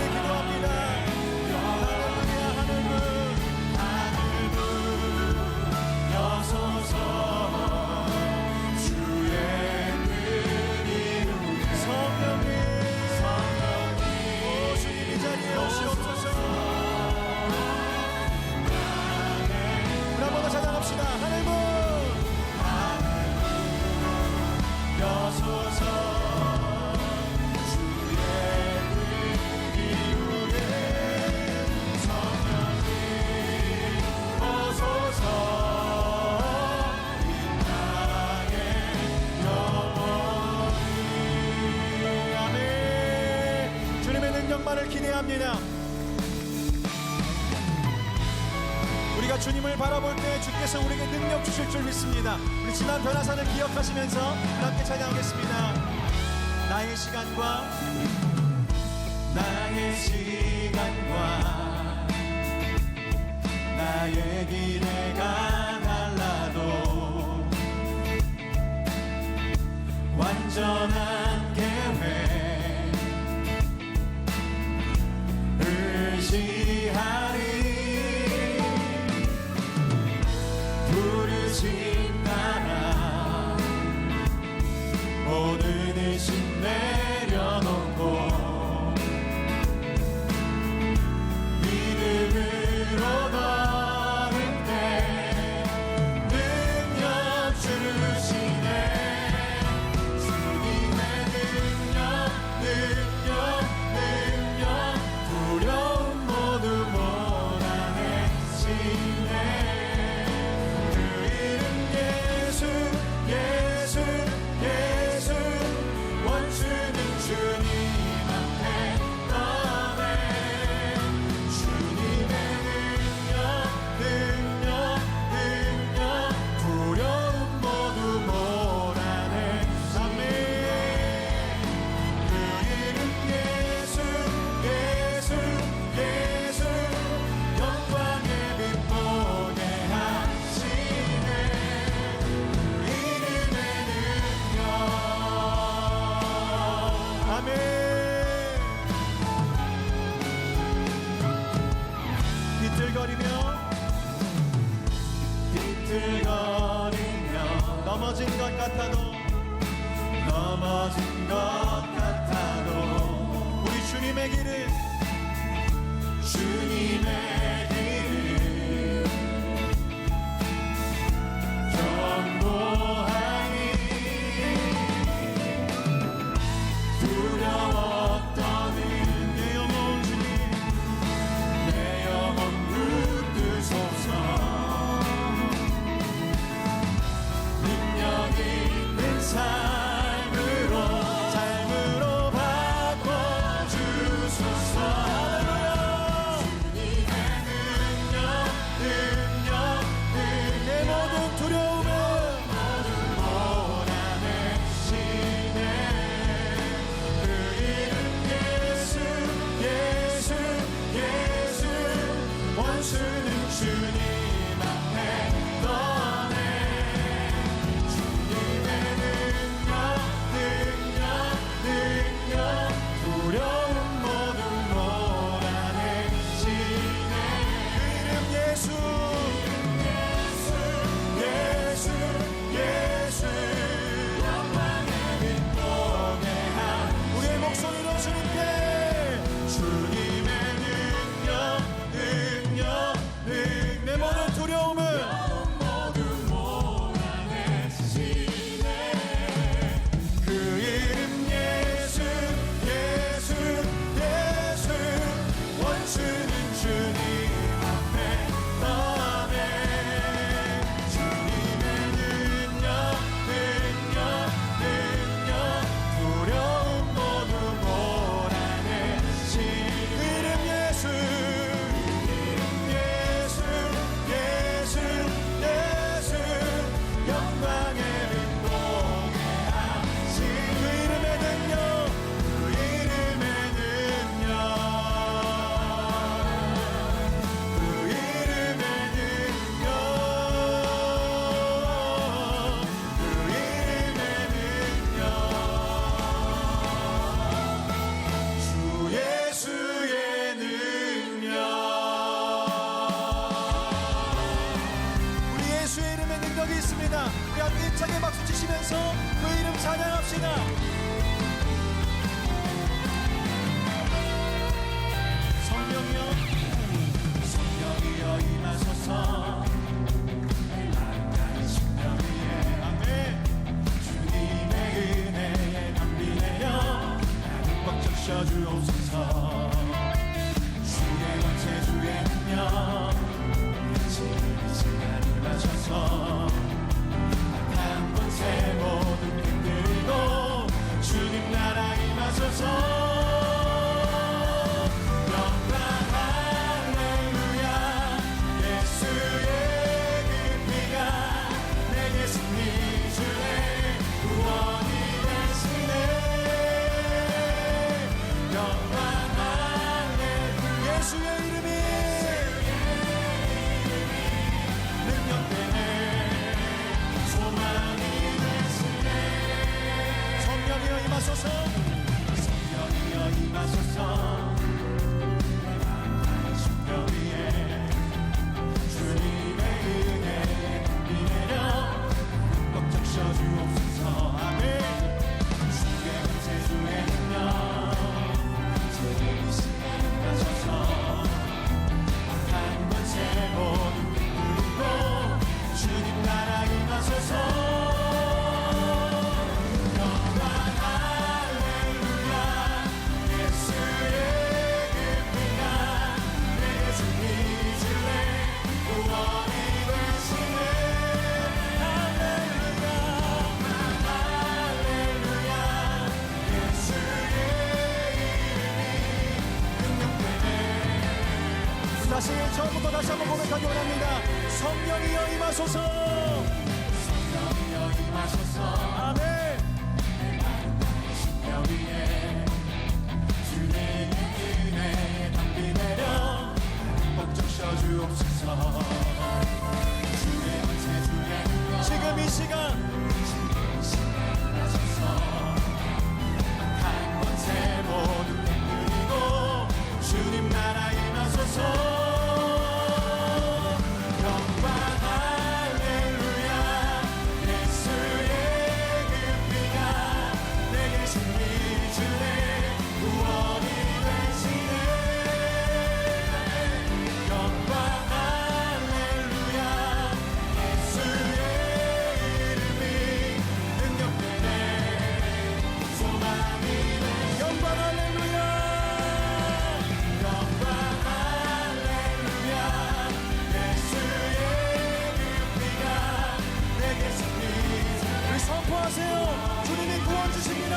간절히 기도합니다. 할렐루야. 하늘문 여소서 주의 뜻 이루게 성령님 오 주님 이 자리에 오시옵소서. 우리 한번 더 찬양합시다. 하늘문 여소서 을 기대합니다. 우리가 주님을 바라볼 때 주께서 우리에게 능력 주실 줄 믿습니다. 우리 지난 변화산을 기억하시면서 함께 찬양하겠습니다. 나의 시간과 나의 기대가 달라도 완전한 계획 의지하리. 부르심 따라 모든 의심 내려놓고 믿음으로 걸을 때 능력 주시네. 주님의 능력 두려움 모두 몰아내시네. 그 이름 예수 원수는 주님 앞에 떠내. 주님의 능력 두려움 모두 몰아내시네. 그 이름 예수 영광의 빛 보게 하시네. 이름의 능력. 아멘. 비틀거리며 넘어진 것 같아도 우리 주님의 길을 경고하니. 두려웠던 내 영혼 주님 내 영혼 붙드소서. 능력이 고백합시다. 성령이여 임하소서. 내 마음까지 십자가 위에. 아멘. 주님의 은혜에 담비 내려 나를 꽉 적셔주옵소서. 주의 권세 주의 능력 지금 이 시간 임하셔서 악한 권세 모두 깨뜨리고 주님 나라 임하소서. 성령이여 임하소서. 내 마음의 십자가 위에 주님의 은혜에 담비 내려 꽉 적셔주옵소서. 아멘. 주의 권세 주의 능력 지금 이 시간 임하소서. 악한 권세 모두 깨뜨리고 주님 나라 임하소서. 다시 처음부터 다시 한번 고백하기 원합니다. 성령이여 임하소서. 성령이여 임하소서. 아멘. 내 마음의 십자가 위에 주님의 은혜에 담비 내려 꽉 적셔주옵소서. 주의 권세 주의 능력 지금 이 시간 임하소서. 악한 권세 모두 깨뜨리고 주님 나라 임하소서. 주님이 구원 주십니다.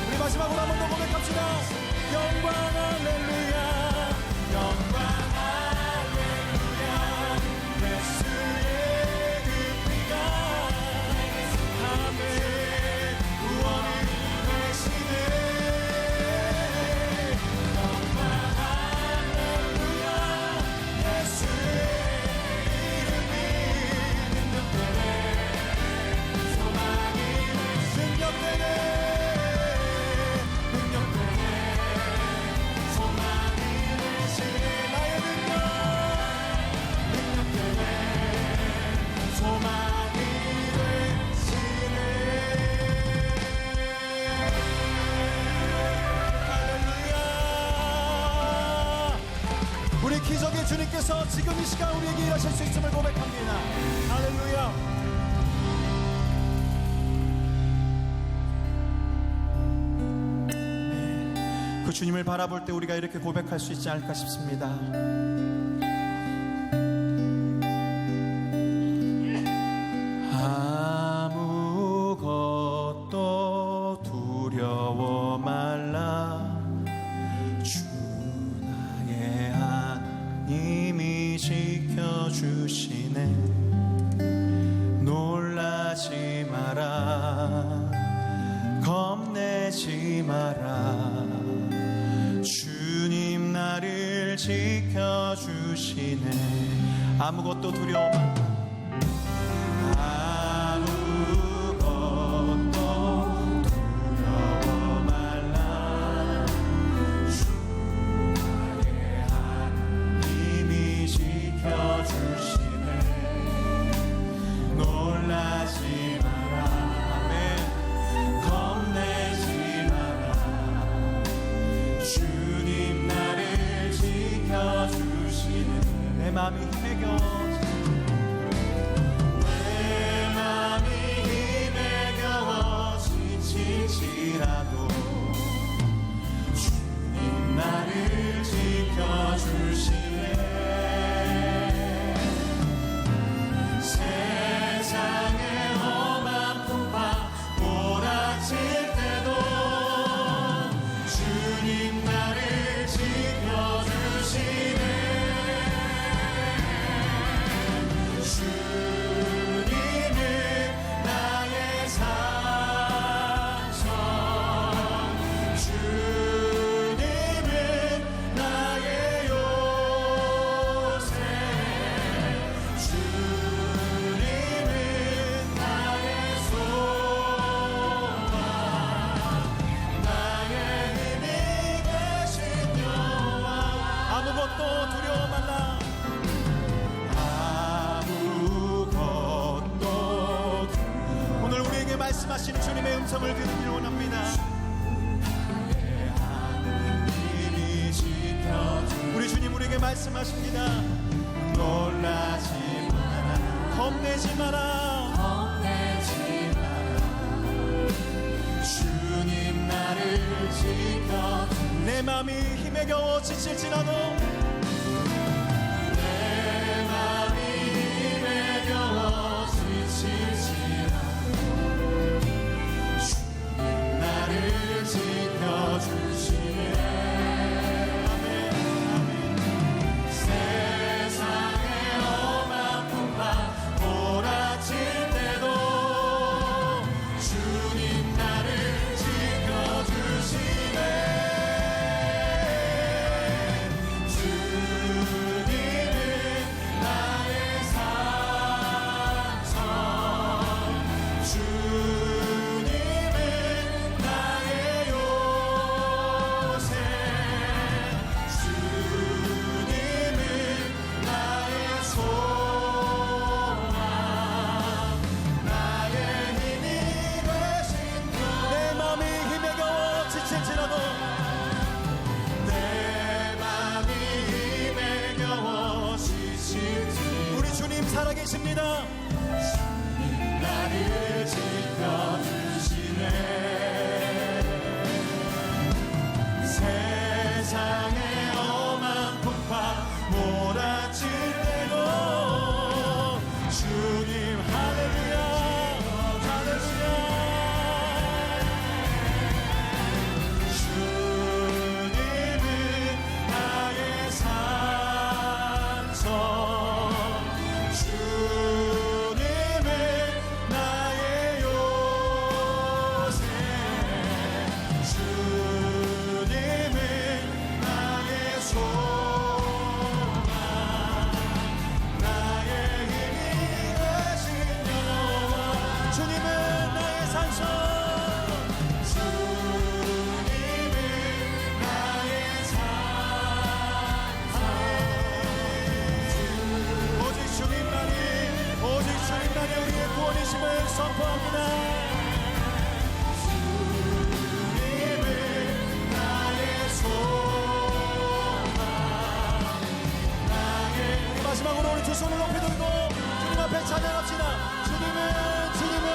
우리 마지막으로 한 번 더 고백합시다. 영광 할렐루야. 영광 할렐루야. 예수의 그 피가 아멘 구원이 되시네. 우리 기적의 주님께서 지금 이 시간 우리에게 일하실 수 있음을 고백합니다. 할렐루야. 네, 그 주님을 바라볼 때 우리가 이렇게 고백할 수 있지 않을까 싶습니다. 아무것도 두려워 말라. 이미 지켜주시네. 놀라지 마라. 겁내지 마라. 주님 나를 지켜주시네. 아무것도 두려워 말라. 아무것도 두려워 말라. 주 마음이 힘에 겨워지네. 내 마음이 힘에 겨워 지칠지라도 주님 나를 지켜주시네. 세상의 험한 풍파 몰아칠 때도 주님 나를 지켜주시네. 주님은 나의 산성, 주님은 나의 요새, 주님은 나의 소망, 나의 힘이 되신 여호와. 아무것도 두려워 말라. 오늘 우리에게 말씀하시는 주님의 음성을 들으길 원합니다. 우리 주님 우리에게 말씀하십니다. 놀라지 마라, 겁내지 마라, 겁내지 마라. 주님 나를 지켜. 내 마음이 힘에 겨워 지칠지라도, 내 마음이 힘에 겨워 지칠지라도 주님 나를 지켜주시네. 아멘, 아멘. 세상의 험한 풍파 몰아칠 때도 주님 나를 지켜주시네. 주님은 나의 산성, 주님은 나의 요새, 주님은 나의 소망, 나의 힘이 되신 여호와. 내 마음이 힘에 겨워 지칠지라도, 내 마음이 힘에 겨워 지칠지. 우리 주님 살아계십니다. 주님 나를 지켜주시네. 세상의 험한 풍파 몰아칠 때도 주님 할렐루야, 할렐루야. 주님은 나의 산성, 주님은 나의 요새, 주님은 나의 소망, 나의 힘이 되신 여호와. 주님은 나의 산성, 주님은 나의 산성. 오직 주님만이, 오직 주님만이 우리의 구원이심을 선포합니다. 주님은 나의 소망, 나의. 마지막으로 우리 두 손을 높이 들고 주님 앞에 찬양합시다. 주님은, 주님은,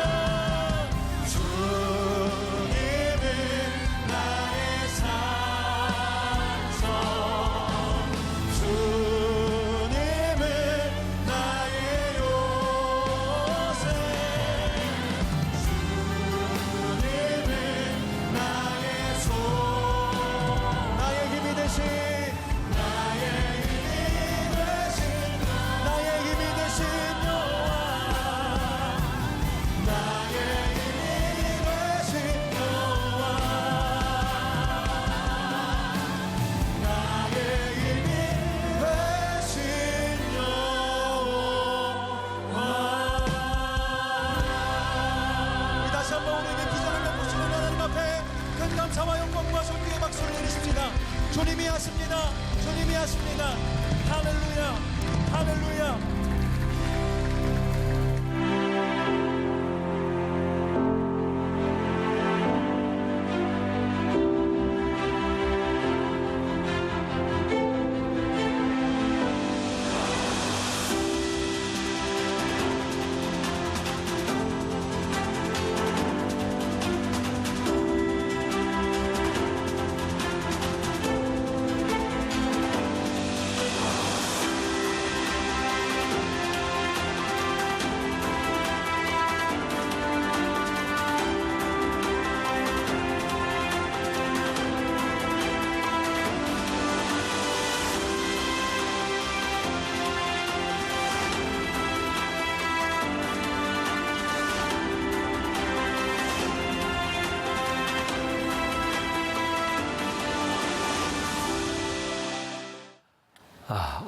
주님은 나의 산성, 주님은 나의 요새, 주님은 나의 소망, 나의 힘이 되신, 나의 힘이 되신, 나의 힘이 되신 여호와. 나의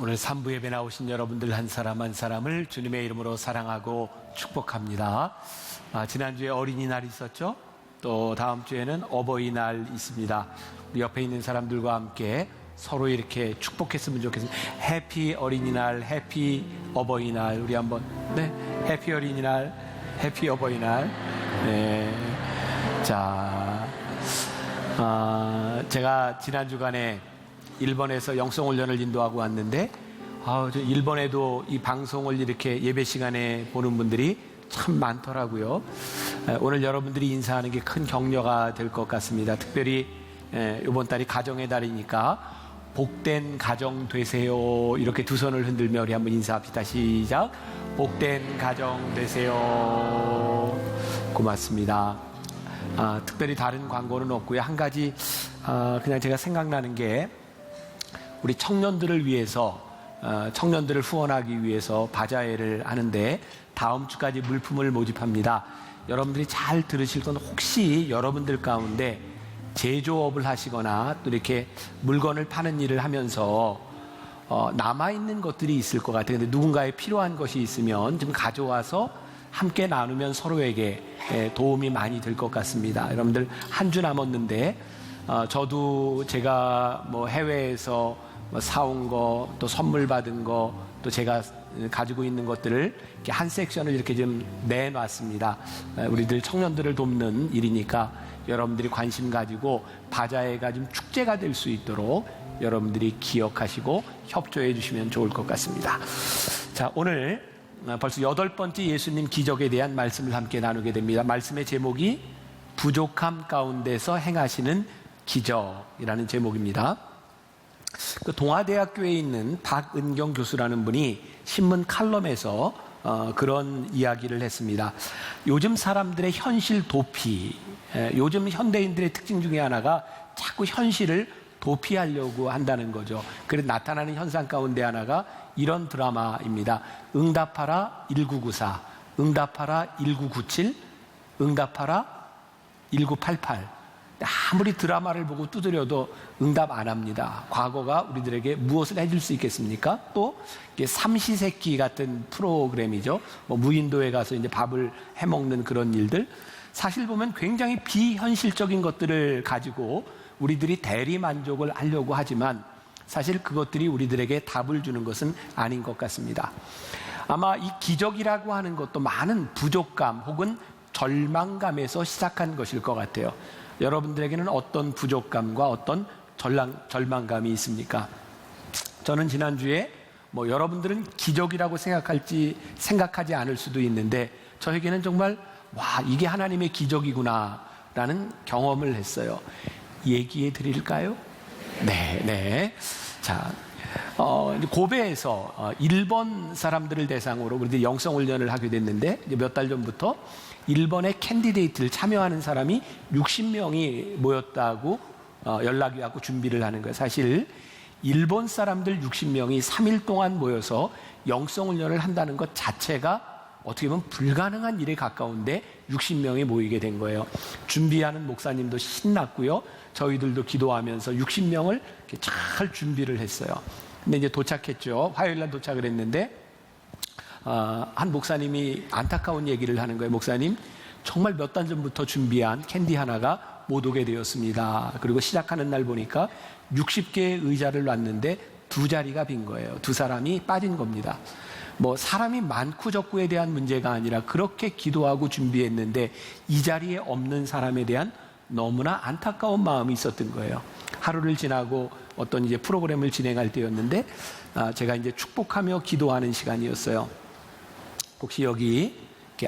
오늘 3부 예배 나오신 여러분들 한 사람 한 사람을 주님의 이름으로 사랑하고 축복합니다. 지난주에 어린이날 있었죠? 또 다음 주에는 어버이날 있습니다. 우리 옆에 있는 사람들과 함께 서로 이렇게 축복했으면 좋겠습니다. 해피 어린이날, 해피 어버이날. 우리 한번, 네, 해피 어린이날, 해피 어버이날. 네. 자, 제가 지난 주간에 일본에서 영성훈련을 인도하고 왔는데, 일본에도 이 방송을 이렇게 예배 시간에 보는 분들이 참 많더라고요. 오늘 여러분들이 인사하는 게 큰 격려가 될 것 같습니다. 특별히 이번 달이 가정의 달이니까 복된 가정 되세요. 이렇게 두 손을 흔들며 우리 한번 인사합시다. 시작. 복된 가정 되세요. 고맙습니다. 특별히 다른 광고는 없고요. 한 가지 그냥 제가 생각나는 게 우리 청년들을 위해서 청년들을 후원하기 위해서 바자회를 하는데 다음 주까지 물품을 모집합니다. 여러분들이 잘 들으실 건 혹시 여러분들 가운데 제조업을 하시거나 또 이렇게 물건을 파는 일을 하면서 남아있는 것들이 있을 것 같아요. 근데 누군가에 필요한 것이 있으면 좀 가져와서 함께 나누면 서로에게 도움이 많이 될 것 같습니다. 여러분들 한 주 남았는데 저도 제가 뭐 해외에서 사온 거, 또 선물 받은 거, 또 제가 가지고 있는 것들을 이렇게 한 섹션을 이렇게 좀 내놨습니다. 우리들 청년들을 돕는 일이니까 여러분들이 관심 가지고 바자회가 좀 축제가 될 수 있도록 여러분들이 기억하시고 협조해 주시면 좋을 것 같습니다. 자, 오늘 벌써 8번째 예수님 기적에 대한 말씀을 함께 나누게 됩니다. 말씀의 제목이 부족함 가운데서 행하시는 기적이라는 제목입니다. 그 동아대학교에 있는 박은경 교수라는 분이 신문 칼럼에서 그런 이야기를 했습니다. 요즘 사람들의 현실 도피, 요즘 현대인들의 특징 중에 하나가 자꾸 현실을 도피하려고 한다는 거죠. 그래서 나타나는 현상 가운데 하나가 이런 드라마입니다. 응답하라 1994, 응답하라 1997, 응답하라 1988. 아무리 드라마를 보고 두드려도 응답 안 합니다. 과거가 우리들에게 무엇을 해줄 수 있겠습니까? 또 삼시세끼 같은 프로그램이죠. 무인도에 가서 이제 밥을 해먹는 그런 일들. 사실 보면 굉장히 비현실적인 것들을 가지고 우리들이 대리 만족을 하려고 하지만 사실 그것들이 우리들에게 답을 주는 것은 아닌 것 같습니다. 아마 이 기적이라고 하는 것도 많은 부족감 혹은 절망감에서 시작한 것일 것 같아요. 여러분들에게는 어떤 부족감과 어떤 절망감이 있습니까? 저는 지난주에 여러분들은 기적이라고 생각하지 않을 수도 있는데 저에게는 정말 이게 하나님의 기적이구나 라는 경험을 했어요. 얘기해 드릴까요? 네. 자, 고베에서 일본 사람들을 대상으로 우리들이 영성훈련을 하게 됐는데 몇 달 전부터 일본의 캔디데이트를 참여하는 사람이 60명이 모였다고 연락이 왔고 준비를 하는 거예요. 사실 일본 사람들 60명이 3일 동안 모여서 영성훈련을 한다는 것 자체가 어떻게 보면 불가능한 일에 가까운데 60명이 모이게 된 거예요. 준비하는 목사님도 신났고요. 저희들도 기도하면서 60명을 잘 준비를 했어요. 근데 이제 도착했죠. 화요일 날 도착을 했는데 한 목사님이 안타까운 얘기를 하는 거예요. 목사님, 정말 몇 달 전부터 준비한 캔디 하나가 못 오게 되었습니다. 그리고 시작하는 날 보니까 60개의 의자를 놨는데 2자리가 빈 거예요. 2사람이 빠진 겁니다. 사람이 많고 적고에 대한 문제가 아니라 그렇게 기도하고 준비했는데 이 자리에 없는 사람에 대한 너무나 안타까운 마음이 있었던 거예요. 하루를 지나고 어떤 이제 프로그램을 진행할 때였는데 제가 이제 축복하며 기도하는 시간이었어요. 혹시 여기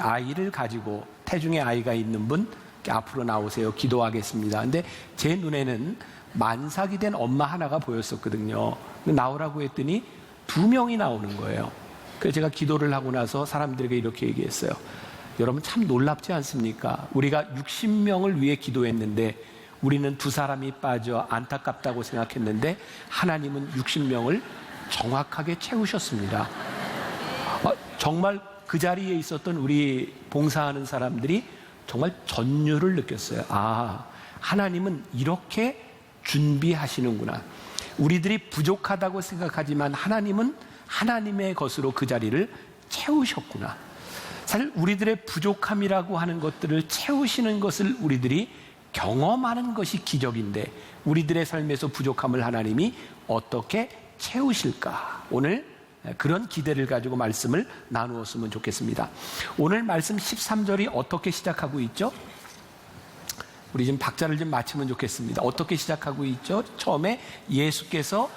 아이를 가지고 태중에 아이가 있는 분 앞으로 나오세요. 기도하겠습니다. 근데 제 눈에는 만삭이 된 엄마 하나가 보였었거든요. 나오라고 했더니 2명이 나오는 거예요. 그래서 제가 기도를 하고 나서 사람들에게 이렇게 얘기했어요. 여러분 참 놀랍지 않습니까? 우리가 60명을 위해 기도했는데 우리는 2사람이 빠져 안타깝다고 생각했는데 하나님은 60명을 정확하게 채우셨습니다. 정말 그 자리에 있었던 우리 봉사하는 사람들이 정말 전율을 느꼈어요. 하나님은 이렇게 준비하시는구나. 우리들이 부족하다고 생각하지만 하나님은 하나님의 것으로 그 자리를 채우셨구나. 사실 우리들의 부족함이라고 하는 것들을 채우시는 것을 우리들이 경험하는 것이 기적인데 우리들의 삶에서 부족함을 하나님이 어떻게 채우실까? 오늘 그런 기대를 가지고 말씀을 나누었으면 좋겠습니다. 오늘 말씀 13절이 어떻게 시작하고 있죠? 우리 좀 박자를 좀 맞추면 좋겠습니다. 어떻게 시작하고 있죠? 처음에 예수께서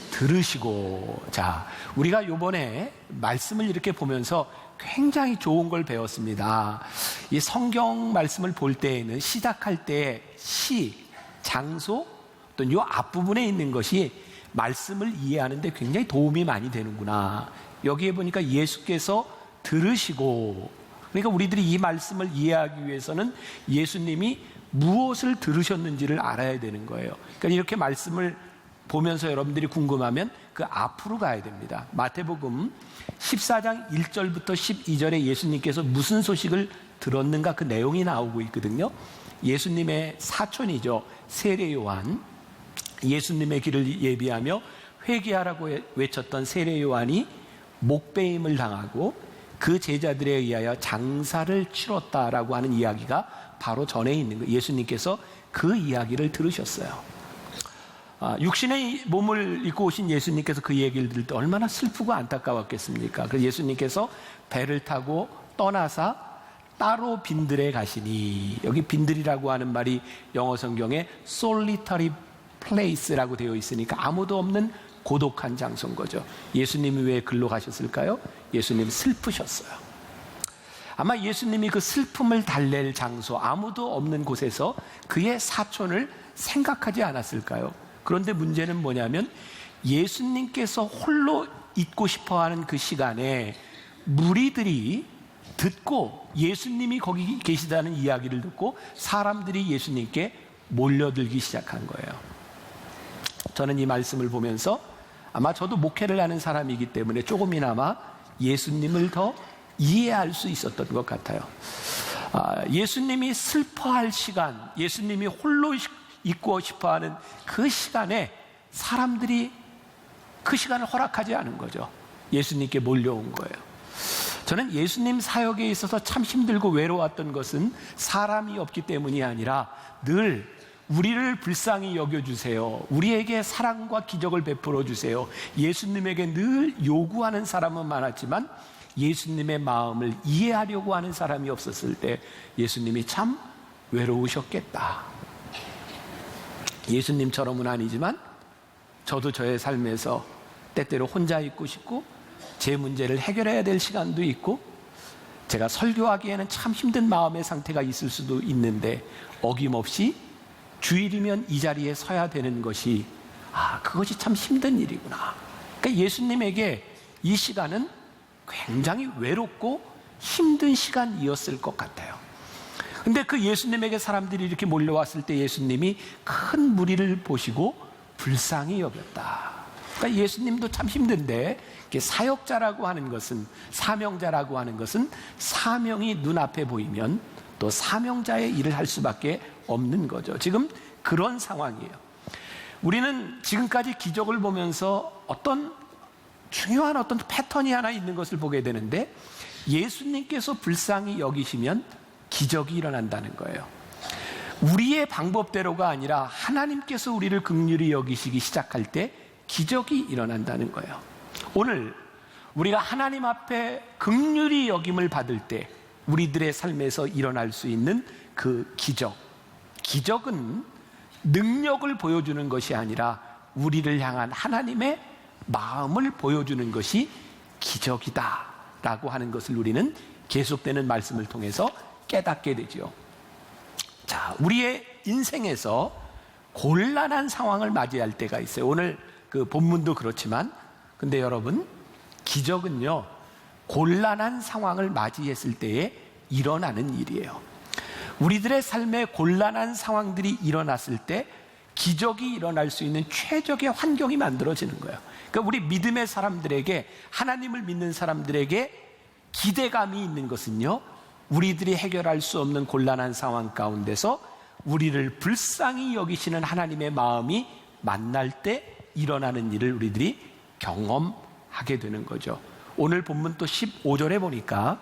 들으시고. 자, 우리가 요번에 말씀을 이렇게 보면서 굉장히 좋은 걸 배웠습니다. 이 성경 말씀을 볼 때에는 시작할 때 시, 장소, 또 요 앞부분에 있는 것이 말씀을 이해하는데 굉장히 도움이 많이 되는구나. 여기에 보니까 예수께서 들으시고, 그러니까 우리들이 이 말씀을 이해하기 위해서는 예수님이 무엇을 들으셨는지를 알아야 되는 거예요. 그러니까 이렇게 말씀을 보면서 여러분들이 궁금하면 그 앞으로 가야 됩니다. 마태복음 14장 1절부터 12절에 예수님께서 무슨 소식을 들었는가 그 내용이 나오고 있거든요. 예수님의 사촌이죠. 세례 요한. 예수님의 길을 예비하며 회개하라고 외쳤던 세례 요한이 목배임을 당하고 그 제자들에 의하여 장사를 치렀다라고 하는 이야기가 바로 전에 있는 거예요. 예수님께서 그 이야기를 들으셨어요. 육신의 몸을 입고 오신 예수님께서 그 얘기를 들을 때 얼마나 슬프고 안타까웠겠습니까? 그래서 예수님께서 배를 타고 떠나사 따로 빈들에 가시니, 여기 빈들이라고 하는 말이 영어 성경에 solitary place라고 되어 있으니까 아무도 없는 고독한 장소인 거죠. 예수님이 왜 글로 가셨을까요? 예수님 슬프셨어요. 아마 예수님이 그 슬픔을 달랠 장소, 아무도 없는 곳에서 그의 사촌을 생각하지 않았을까요? 그런데 문제는 뭐냐면 예수님께서 홀로 있고 싶어하는 그 시간에 무리들이 듣고 예수님이 거기 계시다는 이야기를 듣고 사람들이 예수님께 몰려들기 시작한 거예요. 저는 이 말씀을 보면서 아마 저도 목회를 하는 사람이기 때문에 조금이나마 예수님을 더 이해할 수 있었던 것 같아요. 예수님이 슬퍼할 시간, 예수님이 홀로 있고 싶어하는 그 시간에 사람들이 그 시간을 허락하지 않은 거죠. 예수님께 몰려온 거예요. 저는 예수님 사역에 있어서 참 힘들고 외로웠던 것은 사람이 없기 때문이 아니라 늘 우리를 불쌍히 여겨주세요. 우리에게 사랑과 기적을 베풀어 주세요. 예수님에게 늘 요구하는 사람은 많았지만 예수님의 마음을 이해하려고 하는 사람이 없었을 때 예수님이 참 외로우셨겠다. 예수님처럼은 아니지만 저도 저의 삶에서 때때로 혼자 있고 싶고 제 문제를 해결해야 될 시간도 있고 제가 설교하기에는 참 힘든 마음의 상태가 있을 수도 있는데 어김없이 주일이면 이 자리에 서야 되는 것이 그것이 참 힘든 일이구나. 그러니까 예수님에게 이 시간은 굉장히 외롭고 힘든 시간이었을 것 같아요. 근데 그 예수님에게 사람들이 이렇게 몰려왔을 때 예수님이 큰 무리를 보시고 불쌍히 여겼다. 그러니까 예수님도 참 힘든데 사역자라고 하는 것은, 사명자라고 하는 것은 사명이 눈앞에 보이면 또 사명자의 일을 할 수밖에 없는 거죠. 지금 그런 상황이에요. 우리는 지금까지 기적을 보면서 어떤 중요한 어떤 패턴이 하나 있는 것을 보게 되는데 예수님께서 불쌍히 여기시면 기적이 일어난다는 거예요. 우리의 방법대로가 아니라 하나님께서 우리를 긍휼히 여기시기 시작할 때 기적이 일어난다는 거예요. 오늘 우리가 하나님 앞에 긍휼히 여김을 받을 때 우리들의 삶에서 일어날 수 있는 그 기적. 기적은 능력을 보여주는 것이 아니라 우리를 향한 하나님의 마음을 보여주는 것이 기적이다 라고 하는 것을 우리는 계속되는 말씀을 통해서 깨닫게 되죠. 자, 우리의 인생에서 곤란한 상황을 맞이할 때가 있어요. 오늘 그 본문도 그렇지만 근데 여러분 기적은요 곤란한 상황을 맞이했을 때에 일어나는 일이에요. 우리들의 삶에 곤란한 상황들이 일어났을 때 기적이 일어날 수 있는 최적의 환경이 만들어지는 거예요. 그러니까 우리 믿음의 사람들에게, 하나님을 믿는 사람들에게 기대감이 있는 것은요 우리들이 해결할 수 없는 곤란한 상황 가운데서 우리를 불쌍히 여기시는 하나님의 마음이 만날 때 일어나는 일을 우리들이 경험하게 되는 거죠. 오늘 본문 또 15절에 보니까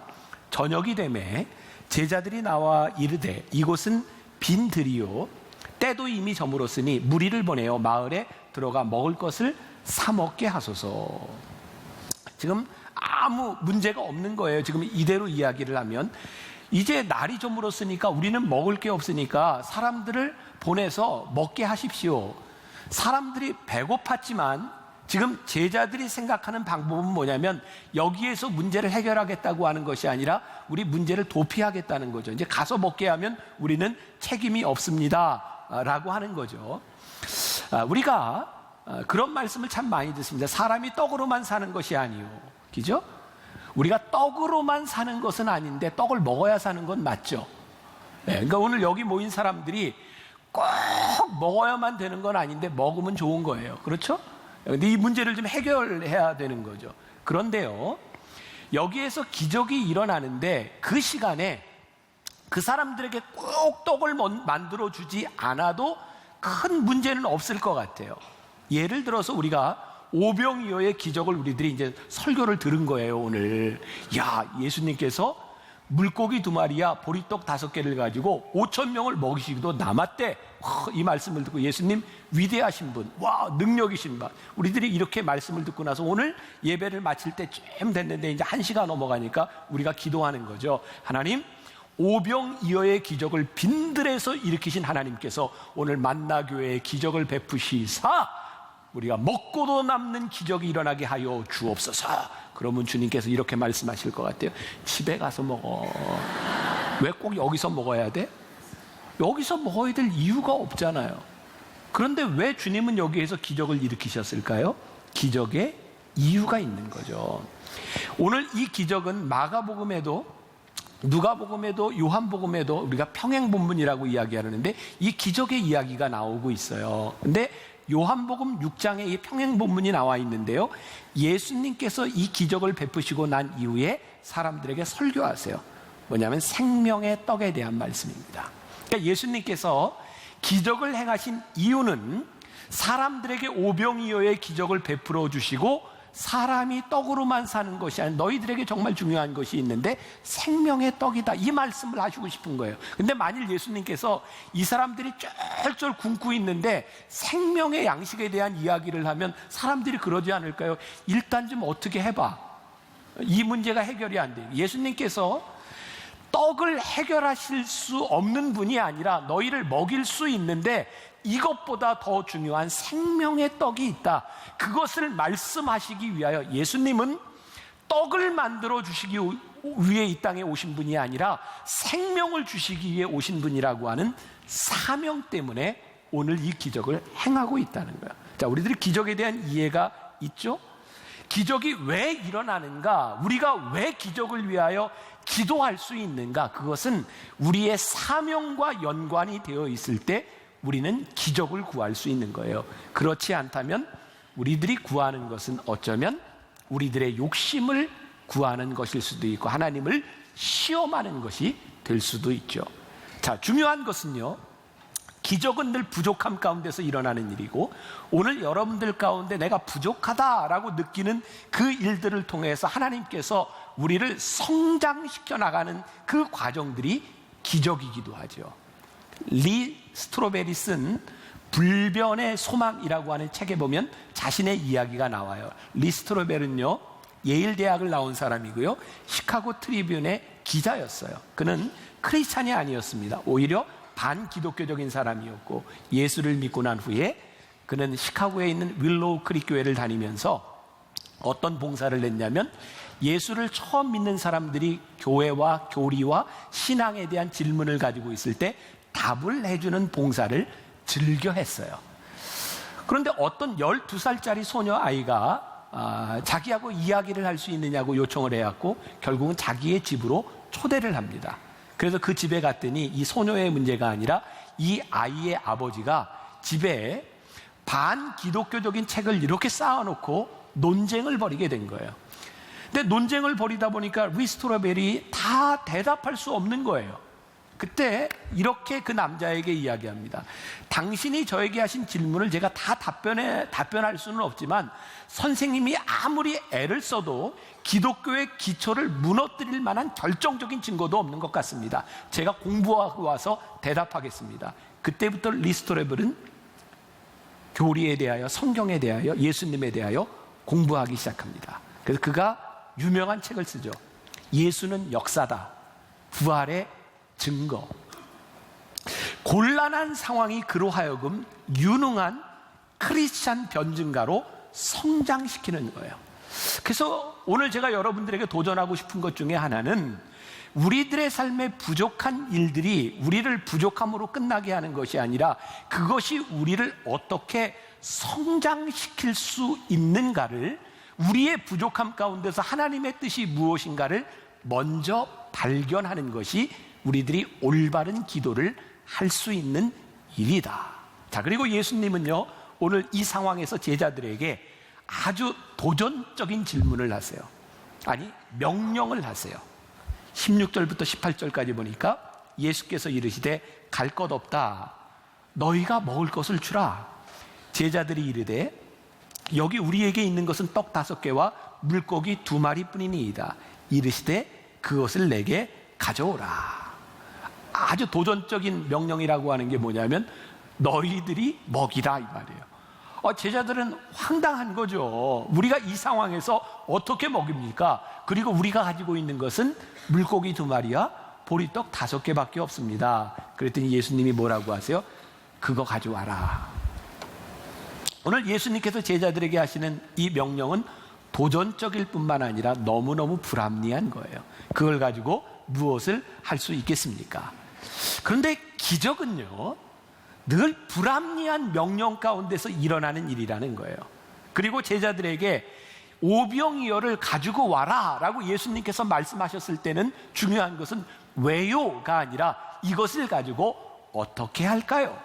저녁이 되매 제자들이 나와 이르되 이곳은 빈 들이요 때도 이미 저물었으니 무리를 보내어 마을에 들어가 먹을 것을 사 먹게 하소서. 지금 아무 문제가 없는 거예요. 지금 이대로 이야기를 하면 이제 날이 저물었으니까 우리는 먹을 게 없으니까 사람들을 보내서 먹게 하십시오. 사람들이 배고팠지만 지금 제자들이 생각하는 방법은 뭐냐면 여기에서 문제를 해결하겠다고 하는 것이 아니라 우리 문제를 도피하겠다는 거죠. 이제 가서 먹게 하면 우리는 책임이 없습니다 라고 하는 거죠. 우리가 그런 말씀을 참 많이 듣습니다. 사람이 떡으로만 사는 것이 아니요, 그죠? 우리가 떡으로만 사는 것은 아닌데 떡을 먹어야 사는 건 맞죠. 그러니까 오늘 여기 모인 사람들이 꼭 먹어야만 되는 건 아닌데 먹으면 좋은 거예요. 그렇죠? 근데 이 문제를 좀 해결해야 되는 거죠. 그런데요, 여기에서 기적이 일어나는데 그 시간에 그 사람들에게 꼭 떡을 만들어 주지 않아도 큰 문제는 없을 것 같아요. 예를 들어서 우리가 오병이어의 기적을 우리들이 이제 설교를 들은 거예요, 오늘. 야, 예수님께서 물고기 2마리야 보리떡 5개를 가지고 5,000명을 먹이시기도 남았대. 이 말씀을 듣고 예수님 위대하신 분, 와, 능력이신 분. 우리들이 이렇게 말씀을 듣고 나서 오늘 예배를 마칠 때쯤 됐는데 이제 1시가 넘어가니까 우리가 기도하는 거죠. 하나님, 오병이어의 기적을 빈들에서 일으키신 하나님께서 오늘 만나교회의 기적을 베푸시사 우리가 먹고도 남는 기적이 일어나게 하여 주옵소서. 그러면 주님께서 이렇게 말씀하실 것 같아요. 집에 가서 먹어. 왜 꼭 여기서 먹어야 돼? 여기서 먹어야 될 이유가 없잖아요. 그런데 왜 주님은 여기에서 기적을 일으키셨을까요? 기적에 이유가 있는 거죠. 오늘 이 기적은 마가복음에도 누가복음에도 요한복음에도 우리가 평행본문이라고 이야기하는데 이 기적의 이야기가 나오고 있어요. 근데 요한복음 6장에 이 평행본문이 나와 있는데요, 예수님께서 이 기적을 베푸시고 난 이후에 사람들에게 설교하세요. 뭐냐면 생명의 떡에 대한 말씀입니다. 그러니까 예수님께서 기적을 행하신 이유는 사람들에게 오병이어의 기적을 베풀어 주시고 사람이 떡으로만 사는 것이 아니라 너희들에게 정말 중요한 것이 있는데 생명의 떡이다, 이 말씀을 하시고 싶은 거예요. 근데 만일 예수님께서 이 사람들이 쫄쫄 굶고 있는데 생명의 양식에 대한 이야기를 하면 사람들이 그러지 않을까요? 일단 좀 어떻게 해봐, 이 문제가 해결이 안 돼요. 예수님께서 떡을 해결하실 수 없는 분이 아니라 너희를 먹일 수 있는데 이것보다 더 중요한 생명의 떡이 있다, 그것을 말씀하시기 위하여 예수님은 떡을 만들어 주시기 위해 이 땅에 오신 분이 아니라 생명을 주시기 위해 오신 분이라고 하는 사명 때문에 오늘 이 기적을 행하고 있다는 거야. 자, 우리들이 기적에 대한 이해가 있죠? 기적이 왜 일어나는가, 우리가 왜 기적을 위하여 기도할 수 있는가, 그것은 우리의 사명과 연관이 되어 있을 때 우리는 기적을 구할 수 있는 거예요. 그렇지 않다면 우리들이 구하는 것은 어쩌면 우리들의 욕심을 구하는 것일 수도 있고 하나님을 시험하는 것이 될 수도 있죠. 자, 중요한 것은요, 기적은 늘 부족함 가운데서 일어나는 일이고 오늘 여러분들 가운데 내가 부족하다라고 느끼는 그 일들을 통해서 하나님께서 우리를 성장시켜 나가는 그 과정들이 기적이기도 하죠. 리 스트로베리 쓴 불변의 소망이라고 하는 책에 보면 자신의 이야기가 나와요. 리 스트로베리는요, 예일 대학을 나온 사람이고요, 시카고 트리뷴의 기자였어요. 그는 크리스찬이 아니었습니다. 오히려 반기독교적인 사람이었고 예수를 믿고 난 후에 그는 시카고에 있는 윌로우 크릭 교회를 다니면서 어떤 봉사를 냈냐면 예수를 처음 믿는 사람들이 교회와 교리와 신앙에 대한 질문을 가지고 있을 때 답을 해주는 봉사를 즐겨 했어요. 그런데 어떤 12살짜리 소녀 아이가 자기하고 이야기를 할 수 있느냐고 요청을 해왔고 결국은 자기의 집으로 초대를 합니다. 그래서 그 집에 갔더니 이 소녀의 문제가 아니라 이 아이의 아버지가 집에 반기독교적인 책을 이렇게 쌓아놓고 논쟁을 벌이게 된 거예요. 근데 논쟁을 벌이다 보니까 리 스트로베리 다 대답할 수 없는 거예요. 그때 이렇게 그 남자에게 이야기합니다. 당신이 저에게 하신 질문을 제가 다 답변할 수는 없지만 선생님이 아무리 애를 써도 기독교의 기초를 무너뜨릴 만한 결정적인 증거도 없는 것 같습니다. 제가 공부하고 와서 대답하겠습니다. 그때부터 리스토레블은 교리에 대하여, 성경에 대하여, 예수님에 대하여 공부하기 시작합니다. 그래서 그가 유명한 책을 쓰죠. 예수는 역사다. 부활의 증거. 곤란한 상황이 그로 하여금 유능한 크리스찬 변증가로 성장시키는 거예요. 그래서 오늘 제가 여러분들에게 도전하고 싶은 것 중에 하나는 우리들의 삶에 부족한 일들이 우리를 부족함으로 끝나게 하는 것이 아니라 그것이 우리를 어떻게 성장시킬 수 있는가를, 우리의 부족함 가운데서 하나님의 뜻이 무엇인가를 먼저 발견하는 것이 우리들이 올바른 기도를 할 수 있는 일이다. 자, 그리고 예수님은요, 오늘 이 상황에서 제자들에게 아주 도전적인 질문을 하세요. 아니, 명령을 하세요. 16절부터 18절까지 보니까 예수께서 이르시되 갈 것 없다. 너희가 먹을 것을 주라. 제자들이 이르되 여기 우리에게 있는 것은 떡 5개와 물고기 2마리뿐이니이다. 이르시되 그것을 내게 가져오라. 아주 도전적인 명령이라고 하는 게 뭐냐면 너희들이 먹이라 이 말이에요. 제자들은 황당한 거죠. 우리가 이 상황에서 어떻게 먹입니까? 그리고 우리가 가지고 있는 것은 물고기 2마리와 보리떡 5개밖에 없습니다. 그랬더니 예수님이 뭐라고 하세요? 그거 가져와라. 오늘 예수님께서 제자들에게 하시는 이 명령은 도전적일 뿐만 아니라 너무너무 불합리한 거예요. 그걸 가지고 무엇을 할 수 있겠습니까? 그런데 기적은요, 늘 불합리한 명령 가운데서 일어나는 일이라는 거예요. 그리고 제자들에게 오병이어를 가지고 와라 라고 예수님께서 말씀하셨을 때는 중요한 것은 왜요가 아니라 이것을 가지고 어떻게 할까요?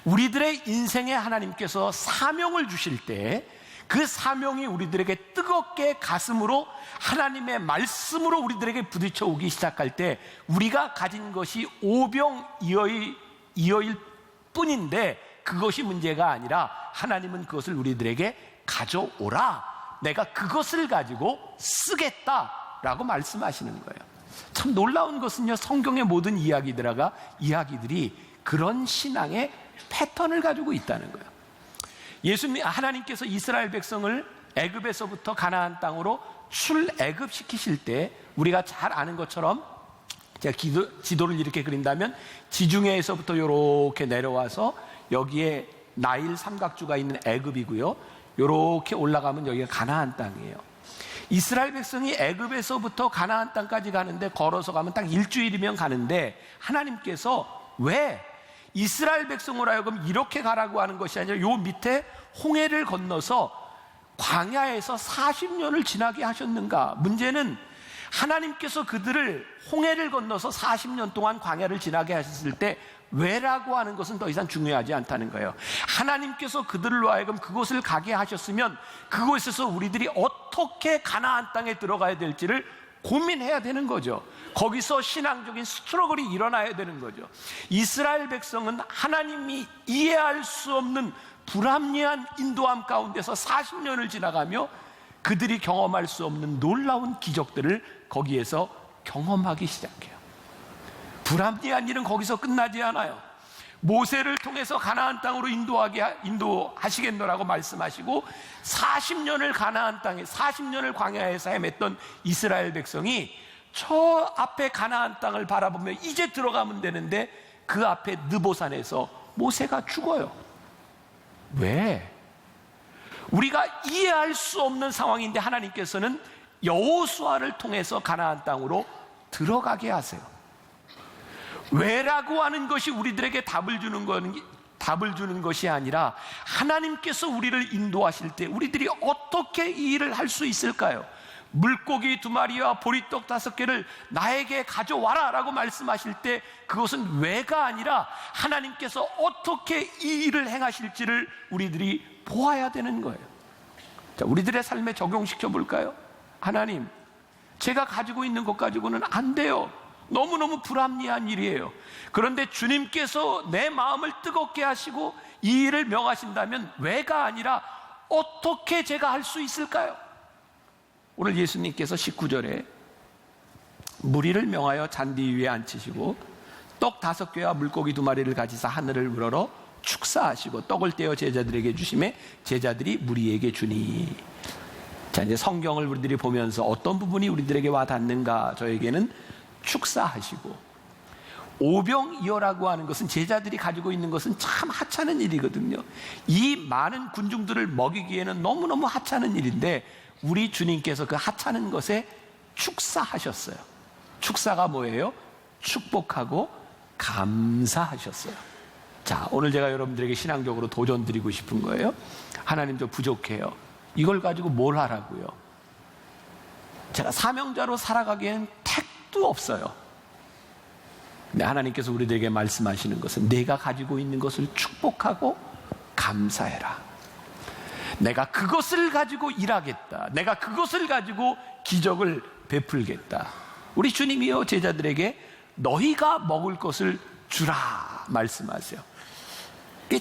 우리들의 인생에 하나님께서 사명을 주실 때 그 사명이 우리들에게 뜨겁게 가슴으로 하나님의 말씀으로 우리들에게 부딪혀 오기 시작할 때 우리가 가진 것이 오병이어일 뿐인데 그것이 문제가 아니라 하나님은 그것을 우리들에게 가져오라. 내가 그것을 가지고 쓰겠다라고 말씀하시는 거예요. 참 놀라운 것은요, 성경의 모든 이야기들이 그런 신앙의 패턴을 가지고 있다는 거예요. 하나님께서 이스라엘 백성을 애굽에서부터 가나안 땅으로 출애굽시키실 때 우리가 잘 아는 것처럼 제가 지도를 이렇게 그린다면 지중해에서부터 이렇게 내려와서 여기에 나일 삼각주가 있는 애굽이고요, 이렇게 올라가면 여기가 가나안 땅이에요. 이스라엘 백성이 애굽에서부터 가나안 땅까지 가는데 걸어서 가면 딱 일주일이면 가는데 하나님께서 왜 이스라엘 백성으로 하여금 이렇게 가라고 하는 것이 아니라 요 밑에 홍해를 건너서 광야에서 40년을 지나게 하셨는가? 문제는 하나님께서 그들을 홍해를 건너서 40년 동안 광야를 지나게 하셨을 때 왜라고 하는 것은 더 이상 중요하지 않다는 거예요. 하나님께서 그들로 하여금 그곳을 가게 하셨으면 그곳에서 우리들이 어떻게 가나안 땅에 들어가야 될지를 고민해야 되는 거죠. 거기서 신앙적인 스트러글이 일어나야 되는 거죠. 이스라엘 백성은 하나님이 이해할 수 없는 불합리한 인도함 가운데서 40년을 지나가며 그들이 경험할 수 없는 놀라운 기적들을 거기에서 경험하기 시작해요. 불합리한 일은 거기서 끝나지 않아요. 모세를 통해서 가나안 땅으로 인도하시겠노라고 말씀하시고 40년을 가나안 땅에 40년을 광야에서 헤맸던 이스라엘 백성이 저 앞에 가나안 땅을 바라보며 이제 들어가면 되는데 그 앞에 느보산에서 모세가 죽어요. 왜? 우리가 이해할 수 없는 상황인데 하나님께서는 여호수아를 통해서 가나안 땅으로 들어가게 하세요. 왜라고 하는 것이 우리들에게 답을 주는 것이 아니라 하나님께서 우리를 인도하실 때 우리들이 어떻게 이 일을 할 수 있을까요? 물고기 2마리와 보리떡 5개를 나에게 가져와라 라고 말씀하실 때 그것은 왜가 아니라 하나님께서 어떻게 이 일을 행하실지를 우리들이 보아야 되는 거예요. 자, 우리들의 삶에 적용시켜 볼까요? 하나님, 제가 가지고 있는 것 가지고는 안 돼요. 너무너무 불합리한 일이에요. 그런데 주님께서 내 마음을 뜨겁게 하시고 이 일을 명하신다면 왜가 아니라 어떻게 제가 할 수 있을까요? 오늘 예수님께서 19절에 무리를 명하여 잔디 위에 앉히시고 떡 5개와 물고기 2마리를 가지사 하늘을 우러러 축사하시고 떡을 떼어 제자들에게 주심에 제자들이 무리에게 주니. 자, 이제 성경을 우리들이 보면서 어떤 부분이 우리들에게 와 닿는가? 저에게는 축사하시고, 오병이어라고 하는 것은 제자들이 가지고 있는 것은 참 하찮은 일이거든요. 이 많은 군중들을 먹이기에는 너무너무 하찮은 일인데 우리 주님께서 그 하찮은 것에 축사하셨어요. 축사가 뭐예요? 축복하고 감사하셨어요. 자, 오늘 제가 여러분들에게 신앙적으로 도전 드리고 싶은 거예요. 하나님, 저 부족해요. 이걸 가지고 뭘 하라고요? 제가 사명자로 살아가기에는 택도 없어요. 근데 하나님께서 우리들에게 말씀하시는 것은 내가 가지고 있는 것을 축복하고 감사해라. 내가 그것을 가지고 일하겠다. 내가 그것을 가지고 기적을 베풀겠다. 우리 주님이요, 제자들에게 너희가 먹을 것을 주라 말씀하세요.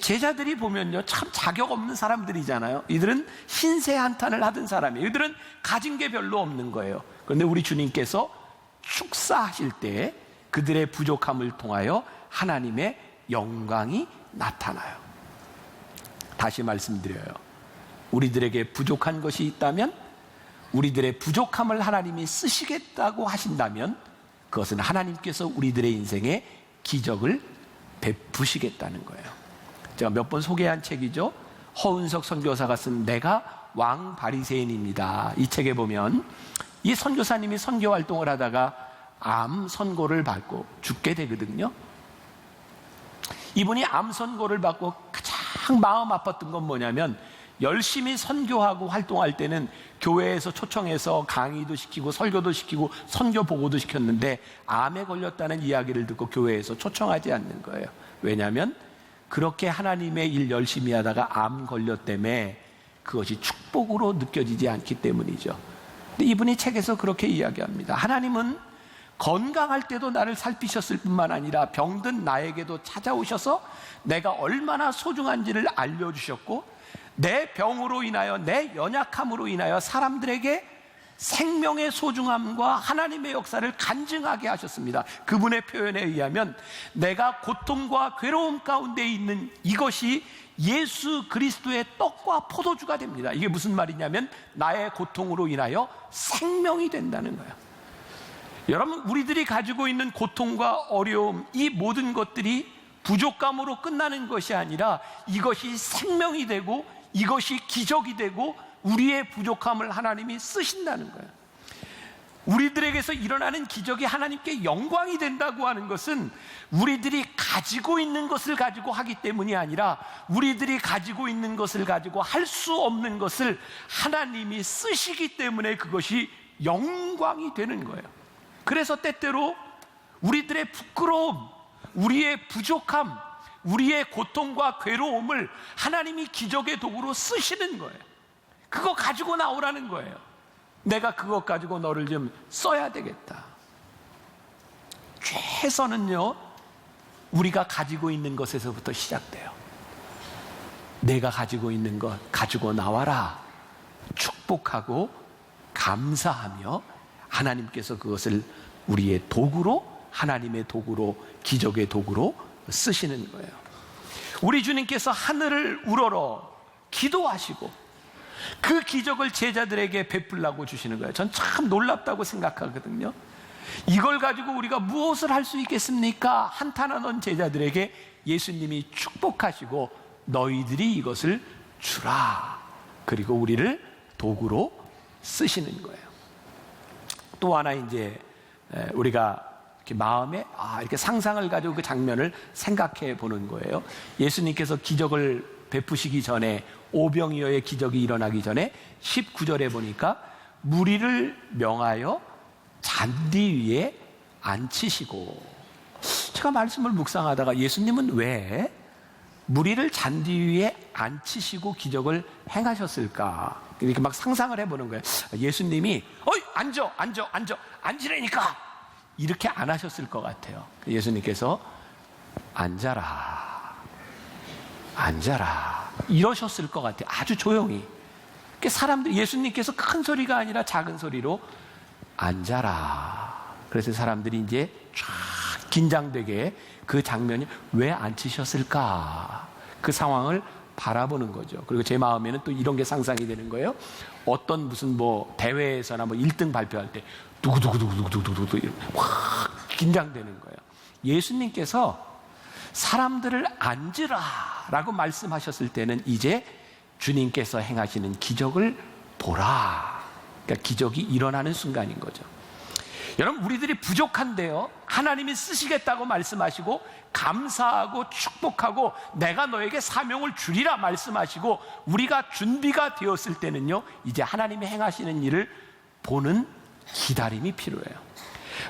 제자들이 보면요, 참 자격 없는 사람들이잖아요. 이들은 신세 한탄을 하던 사람이에요. 이들은 가진 게 별로 없는 거예요. 그런데 우리 주님께서 축사하실 때 그들의 부족함을 통하여 하나님의 영광이 나타나요. 다시 말씀드려요. 우리들에게 부족한 것이 있다면, 우리들의 부족함을 하나님이 쓰시겠다고 하신다면 그것은 하나님께서 우리들의 인생에 기적을 베푸시겠다는 거예요. 제가 몇 번 소개한 책이죠. 허은석 선교사가 쓴 내가 왕 바리새인입니다. 이 책에 보면 이 선교사님이 선교 활동을 하다가 암 선고를 받고 죽게 되거든요. 이분이 암 선고를 받고 가장 마음 아팠던 건 뭐냐면, 열심히 선교하고 활동할 때는 교회에서 초청해서 강의도 시키고 설교도 시키고 선교 보고도 시켰는데 암에 걸렸다는 이야기를 듣고 교회에서 초청하지 않는 거예요. 왜냐하면 그렇게 하나님의 일 열심히 하다가 암 걸렸다며 그것이 축복으로 느껴지지 않기 때문이죠. 근데 이분이 책에서 그렇게 이야기합니다. 하나님은 건강할 때도 나를 살피셨을 뿐만 아니라 병든 나에게도 찾아오셔서 내가 얼마나 소중한지를 알려주셨고, 내 병으로 인하여, 내 연약함으로 인하여 사람들에게 생명의 소중함과 하나님의 역사를 간증하게 하셨습니다. 그분의 표현에 의하면 내가 고통과 괴로움 가운데 있는 이것이 예수 그리스도의 떡과 포도주가 됩니다. 이게 무슨 말이냐면 나의 고통으로 인하여 생명이 된다는 거예요. 여러분, 우리들이 가지고 있는 고통과 어려움, 이 모든 것들이 부족감으로 끝나는 것이 아니라 이것이 생명이 되고 이것이 기적이 되고 우리의 부족함을 하나님이 쓰신다는 거예요. 우리들에게서 일어나는 기적이 하나님께 영광이 된다고 하는 것은 우리들이 가지고 있는 것을 가지고 하기 때문이 아니라 우리들이 가지고 있는 것을 가지고 할 수 없는 것을 하나님이 쓰시기 때문에 그것이 영광이 되는 거예요. 그래서 때때로 우리들의 부끄러움, 우리의 부족함, 우리의 고통과 괴로움을 하나님이 기적의 도구로 쓰시는 거예요. 그거 가지고 나오라는 거예요. 내가 그것 가지고 너를 좀 써야 되겠다. 최선은요, 우리가 가지고 있는 것에서부터 시작돼요. 내가 가지고 있는 것 가지고 나와라. 축복하고 감사하며 하나님께서 그것을 우리의 도구로, 하나님의 도구로, 기적의 도구로 쓰시는 거예요. 우리 주님께서 하늘을 우러러 기도하시고 그 기적을 제자들에게 베풀라고 주시는 거예요. 전 참 놀랍다고 생각하거든요. 이걸 가지고 우리가 무엇을 할 수 있겠습니까? 한탄하던 제자들에게 예수님이 축복하시고 너희들이 이것을 주라. 그리고 우리를 도구로 쓰시는 거예요. 또 하나 이제 우리가 이렇게 마음에 이렇게 상상을 가지고 그 장면을 생각해 보는 거예요. 예수님께서 기적을 베푸시기 전에, 오병이어의 기적이 일어나기 전에 19절에 보니까 무리를 명하여 잔디 위에 앉히시고, 제가 말씀을 묵상하다가 예수님은 왜 무리를 잔디 위에 앉히시고 기적을 행하셨을까? 이렇게 막 상상을 해보는 거예요. 예수님이 앉으라니까 이렇게 안 하셨을 것 같아요. 예수님께서 앉아라, 앉아라 이러셨을 것 같아요. 아주 조용히. 사람들, 예수님께서 큰 소리가 아니라 작은 소리로 앉아라. 그래서 사람들이 이제 쫙 긴장되게 그 장면이 왜 앉히셨을까? 그 상황을 바라보는 거죠. 그리고 제 마음에는 또 이런 게 상상이 되는 거예요. 어떤 무슨 뭐 대회에서나 뭐 1등 발표할 때 두구두구두구두구두구두구 확 긴장되는 거예요. 예수님께서 사람들을 앉으라라고 말씀하셨을 때는 이제 주님께서 행하시는 기적을 보라. 그러니까 기적이 일어나는 순간인 거죠. 여러분, 우리들이 부족한데요, 하나님이 쓰시겠다고 말씀하시고 감사하고 축복하고 내가 너에게 사명을 주리라 말씀하시고 우리가 준비가 되었을 때는요, 이제 하나님이 행하시는 일을 보는 기다림이 필요해요.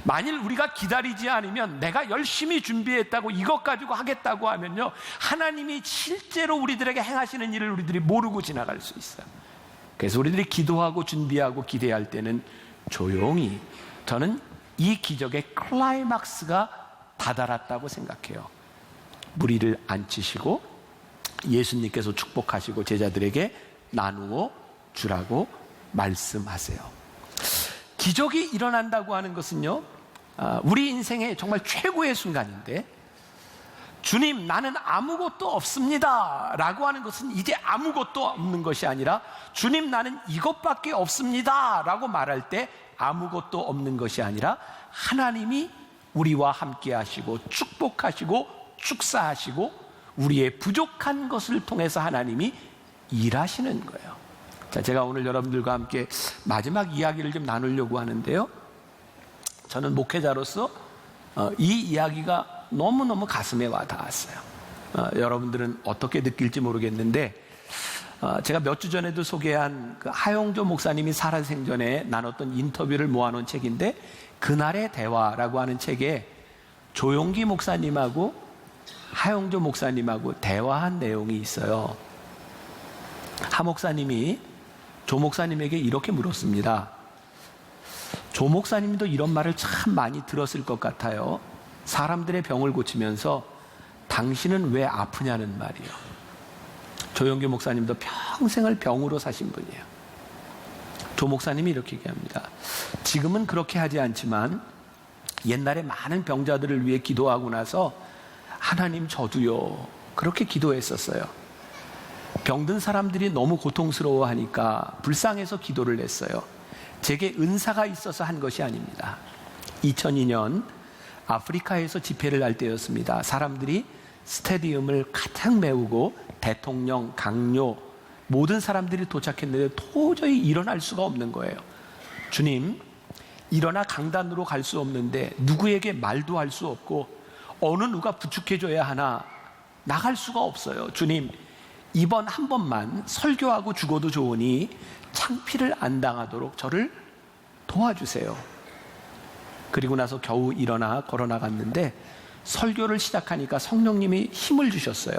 만일 우리가 기다리지 않으면 내가 열심히 준비했다고 이것 가지고 하겠다고 하면요, 하나님이 실제로 우리들에게 행하시는 일을 우리들이 모르고 지나갈 수 있어요. 그래서 우리들이 기도하고 준비하고 기대할 때는 조용히, 저는 이 기적의 클라이막스가 다다랐다고 생각해요. 무리를 앉히시고 예수님께서 축복하시고 제자들에게 나누어 주라고 말씀하세요. 기적이 일어난다고 하는 것은요, 우리 인생의 정말 최고의 순간인데, 주님 나는 아무것도 없습니다 라고 하는 것은 이제 아무것도 없는 것이 아니라, 주님 나는 이것밖에 없습니다 라고 말할 때 아무것도 없는 것이 아니라 하나님이 우리와 함께 하시고 축복하시고 축사하시고 우리의 부족한 것을 통해서 하나님이 일하시는 거예요. 자, 제가 오늘 여러분들과 함께 마지막 이야기를 좀 나누려고 하는데요, 저는 목회자로서 이 이야기가 너무너무 가슴에 와 닿았어요. 여러분들은 어떻게 느낄지 모르겠는데, 제가 몇 주 전에도 소개한 그 하용조 목사님이 살아생전에 나눴던 인터뷰를 모아놓은 책인데, 그날의 대화라고 하는 책에 조용기 목사님하고 하용조 목사님하고 대화한 내용이 있어요. 하 목사님이 조 목사님에게 이렇게 물었습니다. 조 목사님도 이런 말을 참 많이 들었을 것 같아요. 사람들의 병을 고치면서 당신은 왜 아프냐는 말이요. 조용기 목사님도 평생을 병으로 사신 분이에요. 조 목사님이 이렇게 얘기합니다. 지금은 그렇게 하지 않지만 옛날에 많은 병자들을 위해 기도하고 나서 하나님 저도요 그렇게 기도했었어요. 병든 사람들이 너무 고통스러워하니까 불쌍해서 기도를 했어요. 제게 은사가 있어서 한 것이 아닙니다. 2002년 아프리카에서 집회를 할 때였습니다. 사람들이 스테디움을 가득 메우고 대통령, 강요 모든 사람들이 도착했는데 도저히 일어날 수가 없는 거예요. 주님, 일어나 강단으로 갈 수 없는데 누구에게 말도 할 수 없고 어느 누가 부축해줘야 하나 나갈 수가 없어요. 주님, 이번 한 번만 설교하고 죽어도 좋으니 창피를 안 당하도록 저를 도와주세요. 그리고 나서 겨우 일어나 걸어 나갔는데 설교를 시작하니까 성령님이 힘을 주셨어요.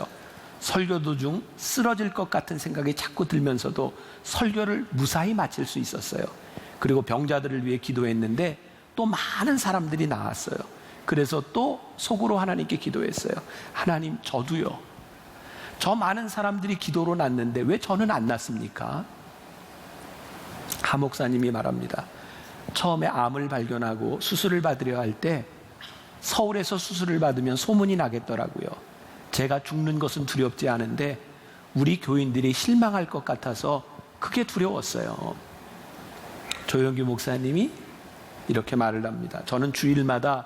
설교 도중 쓰러질 것 같은 생각이 자꾸 들면서도 설교를 무사히 마칠 수 있었어요. 그리고 병자들을 위해 기도했는데 또 많은 사람들이 나왔어요. 그래서 또 속으로 하나님께 기도했어요. 하나님, 저도요. 저 많은 사람들이 기도로 났는데 왜 저는 안 났습니까? 하 목사님이 말합니다. 처음에 암을 발견하고 수술을 받으려 할 때 서울에서 수술을 받으면 소문이 나겠더라고요. 제가 죽는 것은 두렵지 않은데 우리 교인들이 실망할 것 같아서 그게 두려웠어요. 조영규 목사님이 이렇게 말을 합니다. 저는 주일마다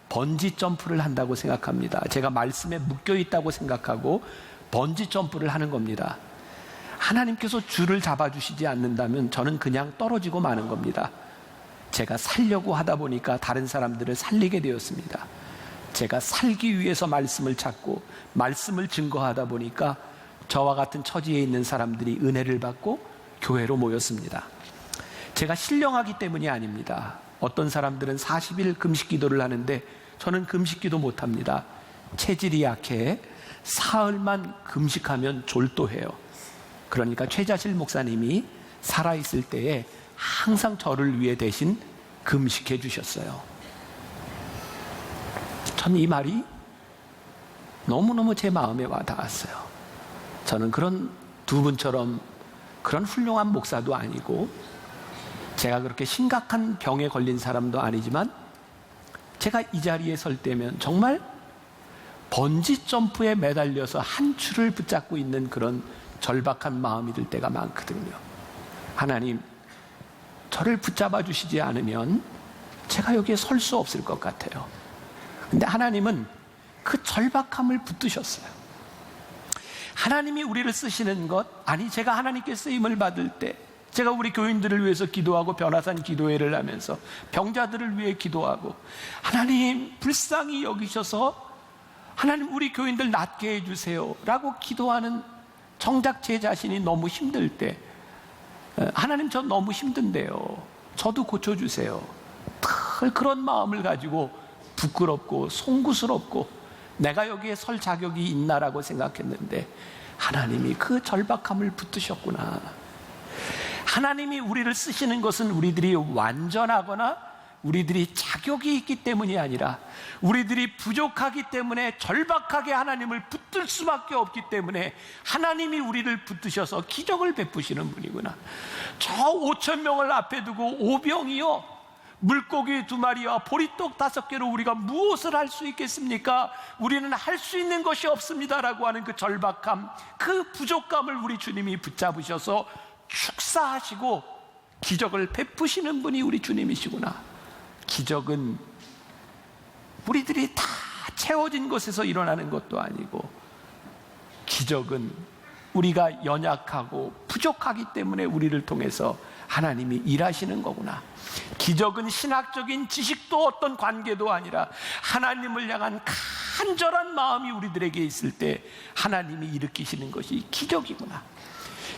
번지 점프를 한다고 생각합니다. 제가 말씀에 묶여 있다고 생각하고 번지 점프를 하는 겁니다. 하나님께서 줄을 잡아주시지 않는다면 저는 그냥 떨어지고 마는 겁니다. 제가 살려고 하다 보니까 다른 사람들을 살리게 되었습니다. 제가 살기 위해서 말씀을 찾고 말씀을 증거하다 보니까 저와 같은 처지에 있는 사람들이 은혜를 받고 교회로 모였습니다. 제가 신령하기 때문이 아닙니다. 어떤 사람들은 40일 금식 기도를 하는데 저는 금식 기도 못합니다. 체질이 약해 사흘만 금식하면 졸도해요. 그러니까 최자실 목사님이 살아있을 때에 항상 저를 위해 대신 금식해 주셨어요. 전 이 말이 너무너무 제 마음에 와닿았어요. 저는 그런 두 분처럼 그런 훌륭한 목사도 아니고 제가 그렇게 심각한 병에 걸린 사람도 아니지만 제가 이 자리에 설 때면 정말 번지 점프에 매달려서 한 줄을 붙잡고 있는 그런 절박한 마음이 들 때가 많거든요. 하나님, 저를 붙잡아 주시지 않으면 제가 여기에 설 수 없을 것 같아요. 근데 하나님은 그 절박함을 붙드셨어요. 하나님이 우리를 쓰시는 것, 아니 제가 하나님께 쓰임을 받을 때 제가 우리 교인들을 위해서 기도하고 변화산 기도회를 하면서 병자들을 위해 기도하고 하나님 불쌍히 여기셔서 하나님 우리 교인들 낫게 해주세요 라고 기도하는 정작 제 자신이 너무 힘들 때 하나님 저 너무 힘든데요, 저도 고쳐주세요, 늘 그런 마음을 가지고 부끄럽고 송구스럽고 내가 여기에 설 자격이 있나라고 생각했는데 하나님이 그 절박함을 붙드셨구나. 하나님이 우리를 쓰시는 것은 우리들이 완전하거나 우리들이 자격이 있기 때문이 아니라 우리들이 부족하기 때문에 절박하게 하나님을 붙들 수밖에 없기 때문에 하나님이 우리를 붙드셔서 기적을 베푸시는 분이구나. 저 5,000명을 앞에 두고 오병이요, 물고기 2마리와 보리떡 5개로 우리가 무엇을 할 수 있겠습니까? 우리는 할 수 있는 것이 없습니다라고 하는 그 절박함, 그 부족감을 우리 주님이 붙잡으셔서 축사하시고 기적을 베푸시는 분이 우리 주님이시구나. 기적은 우리들이 다 채워진 곳에서 일어나는 것도 아니고 기적은 우리가 연약하고 부족하기 때문에 우리를 통해서 하나님이 일하시는 거구나. 기적은 신학적인 지식도 어떤 관계도 아니라 하나님을 향한 간절한 마음이 우리들에게 있을 때 하나님이 일으키시는 것이 기적이구나.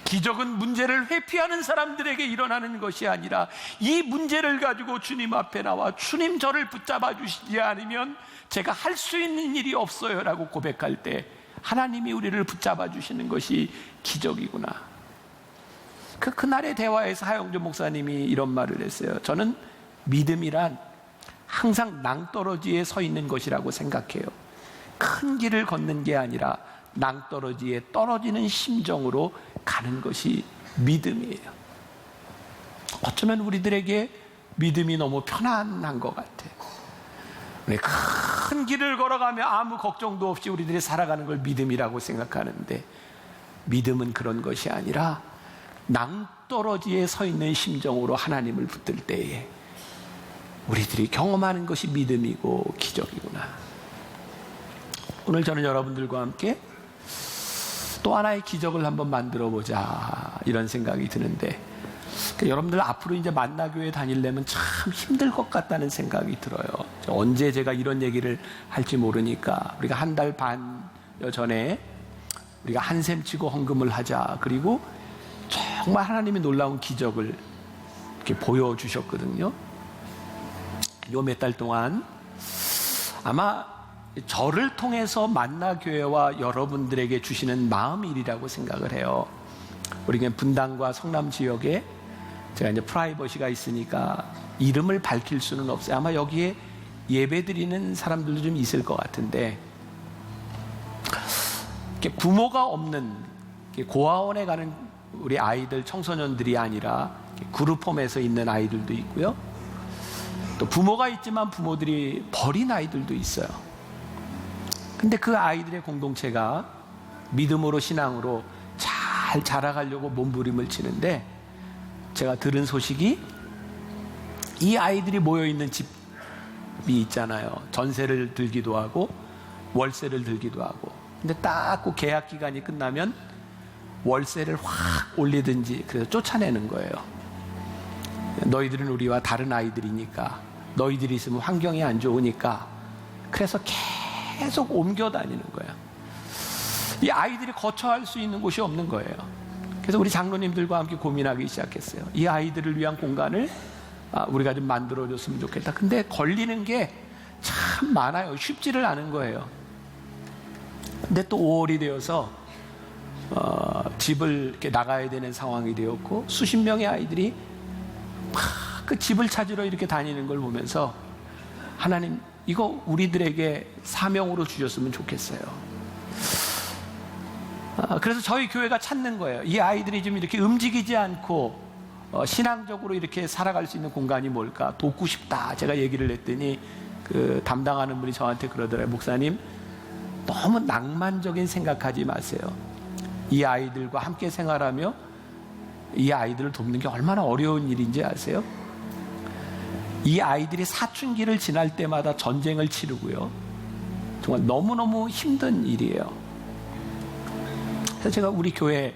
기적은 문제를 회피하는 사람들에게 일어나는 것이 아니라 이 문제를 가지고 주님 앞에 나와 주님 저를 붙잡아 주시지 않으면 제가 할 수 있는 일이 없어요 라고 고백할 때 하나님이 우리를 붙잡아 주시는 것이 기적이구나. 그날의 대화에서 하영조 목사님이 이런 말을 했어요. 저는 믿음이란 항상 낭떠러지에 서 있는 것이라고 생각해요. 큰 길을 걷는 게 아니라 낭떠러지에 떨어지는 심정으로 가는 것이 믿음이에요. 어쩌면 우리들에게 믿음이 너무 편안한 것 같아요. 큰 길을 걸어가며 아무 걱정도 없이 우리들이 살아가는 걸 믿음이라고 생각하는데 믿음은 그런 것이 아니라 낭떠러지에 서 있는 심정으로 하나님을 붙들 때에 우리들이 경험하는 것이 믿음이고 기적이구나. 오늘 저는 여러분들과 함께 또 하나의 기적을 한번 만들어 보자 이런 생각이 드는데 여러분들 앞으로 이제 만나교회 다니려면 참 힘들 것 같다는 생각이 들어요. 언제 제가 이런 얘기를 할지 모르니까 우리가 한 달 반 전에 우리가 한샘 치고 헌금을 하자. 그리고 정말 하나님이 놀라운 기적을 이렇게 보여주셨거든요. 요 몇 달 동안 아마 저를 통해서 만나교회와 여러분들에게 주시는 마음일이라고 생각을 해요. 우리 그냥 분당과 성남 지역에 제가 이제 프라이버시가 있으니까 이름을 밝힐 수는 없어요. 아마 여기에 예배 드리는 사람들도 좀 있을 것 같은데 부모가 없는 고아원에 가는 우리 아이들, 청소년들이 아니라 그룹홈에서 있는 아이들도 있고요. 또 부모가 있지만 부모들이 버린 아이들도 있어요. 근데 그 아이들의 공동체가 믿음으로 신앙으로 잘 자라가려고 몸부림을 치는데 제가 들은 소식이 이 아이들이 모여있는 집이 있잖아요. 전세를 들기도 하고 월세를 들기도 하고 근데 딱 그 계약 기간이 끝나면 월세를 확 올리든지 그래서 쫓아내는 거예요. 너희들은 우리와 다른 아이들이니까 너희들이 있으면 환경이 안 좋으니까 그래서 계속 옮겨 다니는 거야. 이 아이들이 거처할 수 있는 곳이 없는 거예요. 그래서 우리 장로님들과 함께 고민하기 시작했어요. 이 아이들을 위한 공간을 우리가 좀 만들어줬으면 좋겠다. 근데 걸리는 게 참 많아요. 쉽지를 않은 거예요. 근데 또 5월이 되어서 집을 이렇게 나가야 되는 상황이 되었고 수십 명의 아이들이 막 그 집을 찾으러 이렇게 다니는 걸 보면서 하나님 이거 우리들에게 사명으로 주셨으면 좋겠어요. 그래서 저희 교회가 찾는 거예요. 이 아이들이 좀 이렇게 움직이지 않고 신앙적으로 이렇게 살아갈 수 있는 공간이 뭘까? 돕고 싶다. 제가 얘기를 했더니 그 담당하는 분이 저한테 그러더라고요. 목사님, 너무 낭만적인 생각하지 마세요. 이 아이들과 함께 생활하며 이 아이들을 돕는 게 얼마나 어려운 일인지 아세요? 이 아이들이 사춘기를 지날 때마다 전쟁을 치르고요. 정말 너무너무 힘든 일이에요. 그래서 제가 우리 교회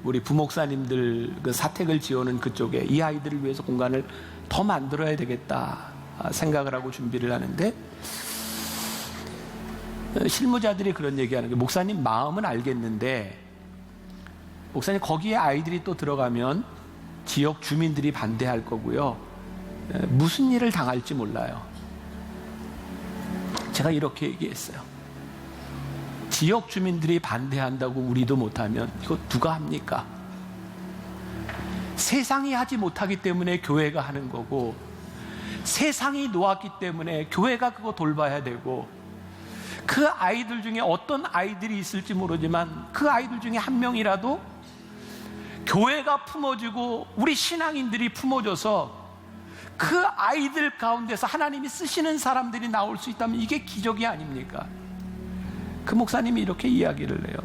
우리 부목사님들 그 사택을 지어오는 그쪽에 이 아이들을 위해서 공간을 더 만들어야 되겠다 생각을 하고 준비를 하는데, 실무자들이 그런 얘기하는 게, 목사님 마음은 알겠는데 목사님 거기에 아이들이 또 들어가면 지역 주민들이 반대할 거고요. 무슨 일을 당할지 몰라요. 제가 이렇게 얘기했어요. 지역 주민들이 반대한다고 우리도 못하면 이거 누가 합니까? 세상이 하지 못하기 때문에 교회가 하는 거고, 세상이 놓았기 때문에 교회가 그거 돌봐야 되고, 그 아이들 중에 어떤 아이들이 있을지 모르지만 그 아이들 중에 한 명이라도 교회가 품어주고 우리 신앙인들이 품어줘서 그 아이들 가운데서 하나님이 쓰시는 사람들이 나올 수 있다면 이게 기적이 아닙니까? 그 목사님이 이렇게 이야기를 해요.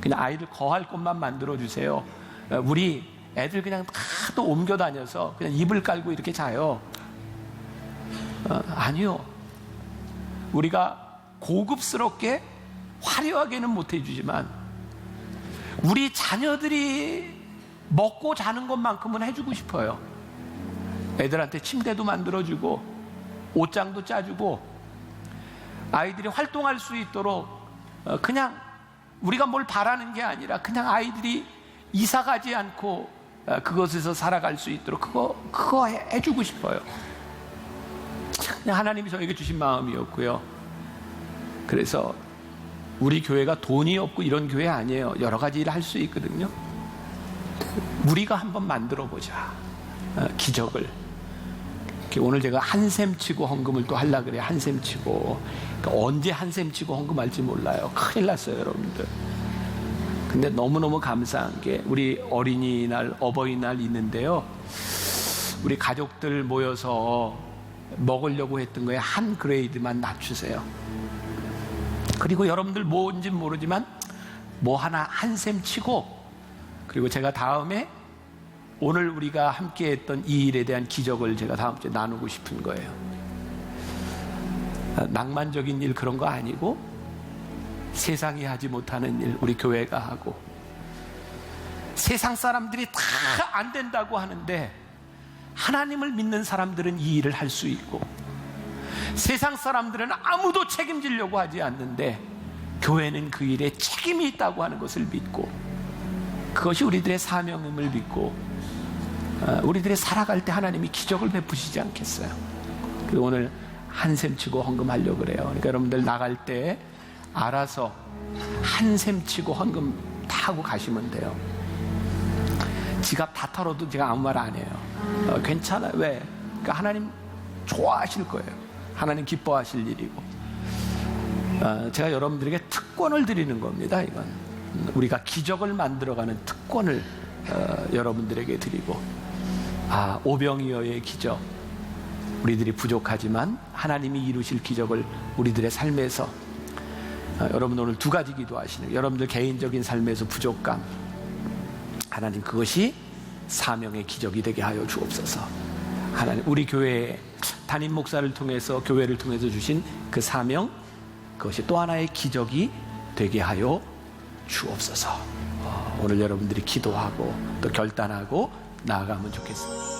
그냥 아이들 거할 곳만 만들어주세요. 우리 애들 그냥 다 또 옮겨 다녀서 그냥 이불 깔고 이렇게 자요. 아니요. 우리가 고급스럽게 화려하게는 못 해주지만 우리 자녀들이 먹고 자는 것만큼은 해주고 싶어요. 애들한테 침대도 만들어주고 옷장도 짜주고 아이들이 활동할 수 있도록 그냥 우리가 뭘 바라는 게 아니라 그냥 아이들이 이사 가지 않고 그것에서 살아갈 수 있도록 그거 해주고 싶어요. 그냥 하나님이 저에게 주신 마음이었고요. 그래서 우리 교회가 돈이 없고 이런 교회 아니에요. 여러 가지 일을 할 수 있거든요. 우리가 한번 만들어 보자. 기적을. 오늘 제가 한샘 치고 헌금을 또 하려고 그래요. 한샘 치고. 그러니까 언제 한샘 치고 헌금할지 몰라요. 큰일 났어요, 여러분들. 근데 너무너무 감사한 게 우리 어린이날, 어버이날 있는데요. 우리 가족들 모여서 먹으려고 했던 거에 한 그레이드만 낮추세요. 그리고 여러분들 뭔지 모르지만 뭐 하나 한샘 치고, 그리고 제가 다음에 오늘 우리가 함께 했던 이 일에 대한 기적을 제가 다음 주에 나누고 싶은 거예요. 낭만적인 일 그런 거 아니고 세상이 하지 못하는 일 우리 교회가 하고, 세상 사람들이 다 안 된다고 하는데 하나님을 믿는 사람들은 이 일을 할 수 있고, 세상 사람들은 아무도 책임지려고 하지 않는데 교회는 그 일에 책임이 있다고 하는 것을 믿고, 그것이 우리들의 사명임을 믿고 우리들이 살아갈 때 하나님이 기적을 베푸시지 않겠어요. 그래서 오늘 한샘 치고 헌금하려고 그래요. 그러니까 여러분들 나갈 때 알아서 한샘 치고 헌금 다 하고 가시면 돼요. 지갑 다 털어도 제가 아무 말 안 해요. 괜찮아요. 왜? 그러니까 하나님 좋아하실 거예요. 하나님 기뻐하실 일이고, 제가 여러분들에게 특권을 드리는 겁니다. 이건 우리가 기적을 만들어가는 특권을 여러분들에게 드리고, 오병이어의 기적, 우리들이 부족하지만 하나님이 이루실 기적을 우리들의 삶에서, 여러분 오늘 두 가지 기도하시는, 여러분들 개인적인 삶에서 부족감, 하나님 그것이 사명의 기적이 되게 하여 주옵소서. 하나님 우리 교회의 담임 목사를 통해서, 교회를 통해서 주신 그 사명, 그것이 또 하나의 기적이 되게 하여 주옵소서. 오늘 여러분들이 기도하고 또 결단하고 나아가면 좋겠습니다.